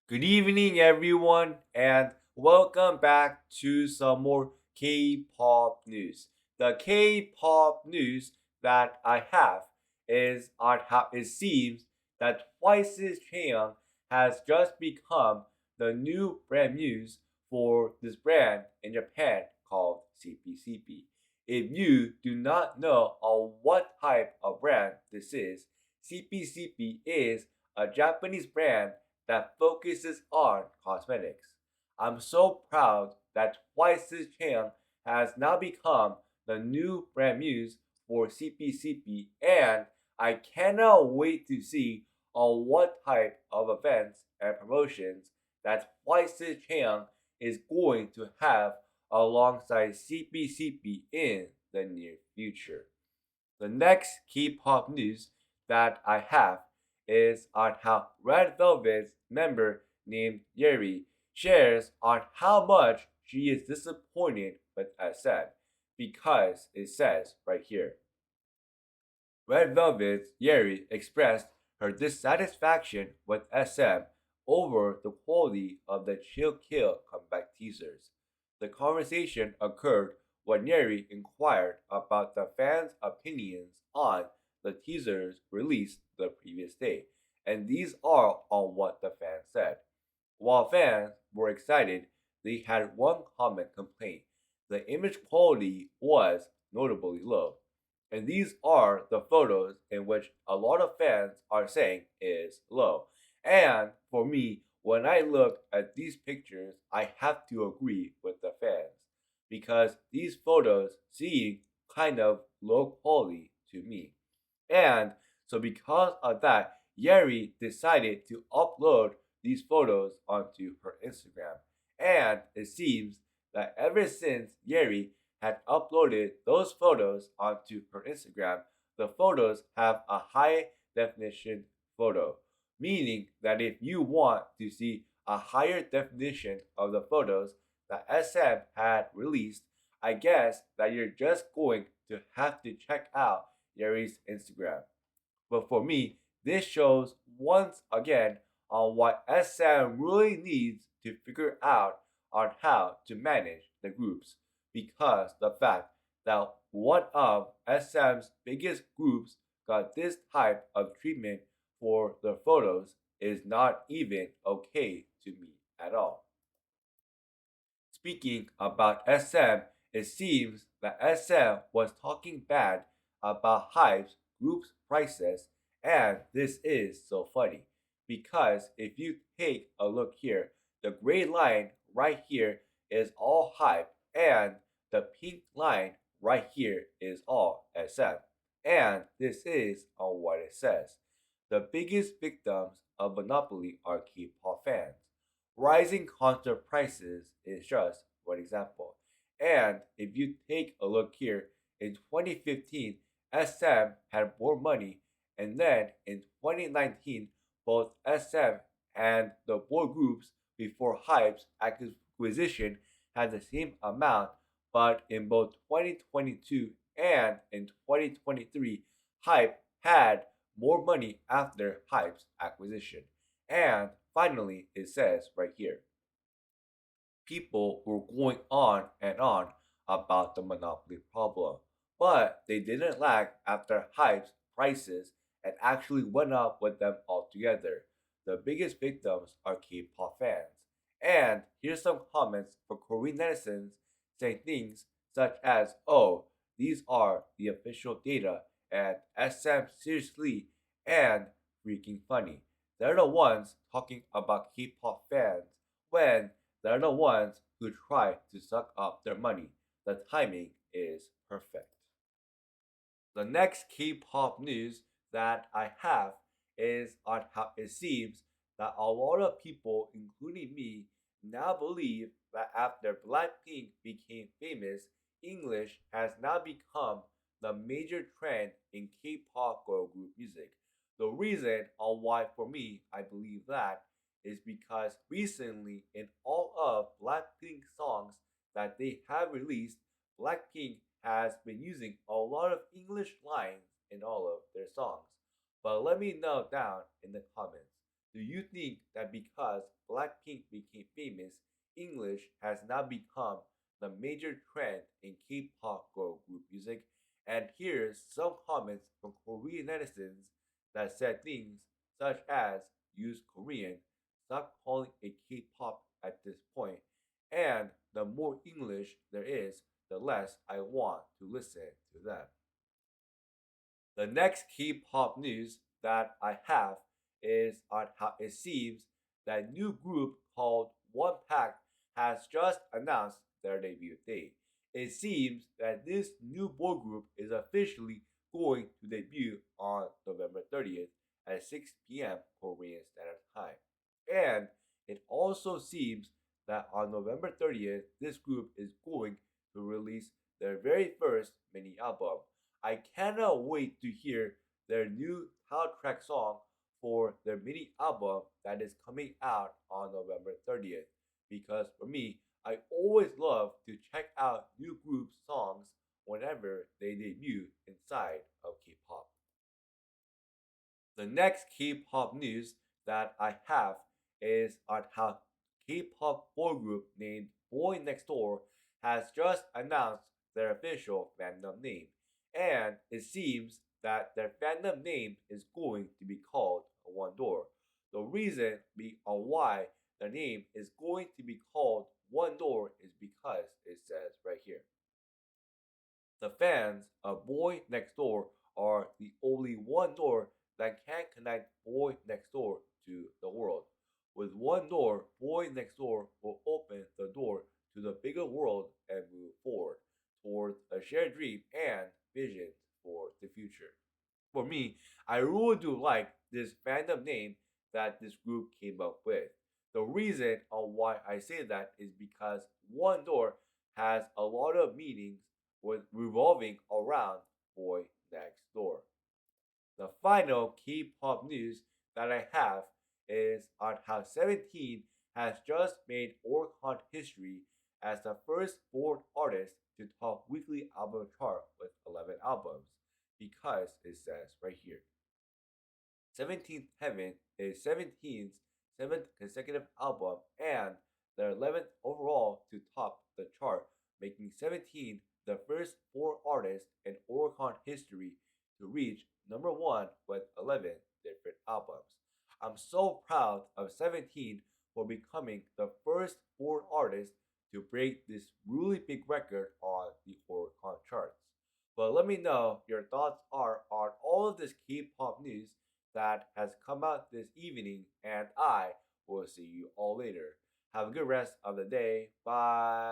Good evening, everyone, and welcome back to some more K-pop news. The K-pop news that I have is on how it seems that Twice's Chaeyoung has just become the new brand muse for this brand in Japan called CPCP. If you do not know on what type of brand this is, CPCP is a Japanese brand that focuses on cosmetics. I'm so proud that Twice's Chang has now become the new brand muse for CPCP, and I cannot wait to see on what type of events and promotions that Twice's Chang is going to have alongside CPCP in the near future. The next K-pop news that I have is on how Red Velvet's member named Yeri shares on how much she is disappointed with SM because it says right here. Red Velvet's Yeri expressed her dissatisfaction with SM over the quality of the Chill Kill comeback teasers. The conversation occurred when Yeri inquired about the fans' opinions on the teasers released the previous day, and these are on what the fans said. While fans were excited, they had one common complaint. The image quality was notably low. And these are the photos in which a lot of fans are saying is low. And for me, when I look at these pictures, I have to agree with the fans because these photos seem kind of low quality to me. And so because of that, Yeri decided to upload these photos onto her Instagram. And it seems that ever since Yeri had uploaded those photos onto her Instagram, the photos have a high definition photo, meaning that if you want to see a higher definition of the photos that SM had released, I guess that you're just going to have to check out Yeri's Instagram. But for me, this shows once again on what SM really needs to figure out on how to manage the groups, because the fact that one of SM's biggest groups got this type of treatment for their photos is not even okay to me at all. Speaking about SM, it seems that SM was talking bad about HYBE's group's prices, and this is so funny because if you take a look here, the gray line right here is all HYBE, and the pink line right here is all SM. And this is on what it says. The biggest victims of monopoly are K-pop fans. Rising concert prices is just one example. And if you take a look here, in 2015, SM had more money, and then in 2019, both SM and the boy groups before HYBE's acquisition had the same amount, but in both 2022 and in 2023, HYBE had more money after HYBE's acquisition. And finally, it says right here, people were going on and on about the monopoly problem, but they didn't lag after HYBE's prices and actually went up with them altogether. The biggest victims are K-pop fans. And here's some comments for Korean netizens saying things such as, oh, these are the official data and SM seriously and freaking funny. They're the ones talking about K-pop fans when they're the ones who try to suck up their money. The timing is perfect. The next K-pop news that I have is on how it seems that a lot of people, including me, now believe that after BLACKPINK became famous, English has now become the major trend in K-pop girl group music. The reason on why for me I believe that is because recently in all of Blackpink songs that they have released, Blackpink has been using a lot of English lines in all of their songs. But let me know down in the comments. Do you think that because Blackpink became famous, English has now become the major trend in K-pop girl group music? And here's some comments from Korean netizens that said things such as use Korean, stop calling it K-pop at this point, and the more English there is, the less I want to listen to them. The next K-pop news that I have is on how it seems that new group called One Pact has just announced their debut date. It seems that this new boy group is officially going to debut on November 30th at 6 p.m. Korean Standard Time. And it also seems that on November 30th, this group is going to release their very first mini album. I cannot wait to hear their new title track song for their mini album that is coming out on November 30th. Because for me, I always love to check out new group songs whenever they debut inside of K-pop. The next K-pop news that I have is on how K-pop boy group named Boy Next Door has just announced their official fandom name, and it seems that their fandom name is going to be called One Door. The reason on why the name is going to be called One Door is because it says right here. The fans of Boy Next Door are the only one door that can connect Boy Next Door to the world. With one door, Boy Next Door will open the door to the bigger world and move forward towards a shared dream and vision for the future. For me, I really do like this fandom name that this group came up with. The reason on why I say that is because one door has a lot of meanings with revolving around Boy Next Door. The final K-pop news that I have is on how 17 has just made ORICON history as the first foreign artist to top weekly album chart with 11 albums, because it says right here. 17th Heaven is 17's seventh consecutive album and their 11th overall to top the chart, making 17 the first foreign artist in Oricon history to reach number 1 with 11 different albums. I'm so proud of 17 for becoming the first foreign artist to break this really big record on the Oricon charts. But let me know your thoughts are on all of this K-pop news that has come out this evening, and I will see you all later. Have a good rest of the day. Bye.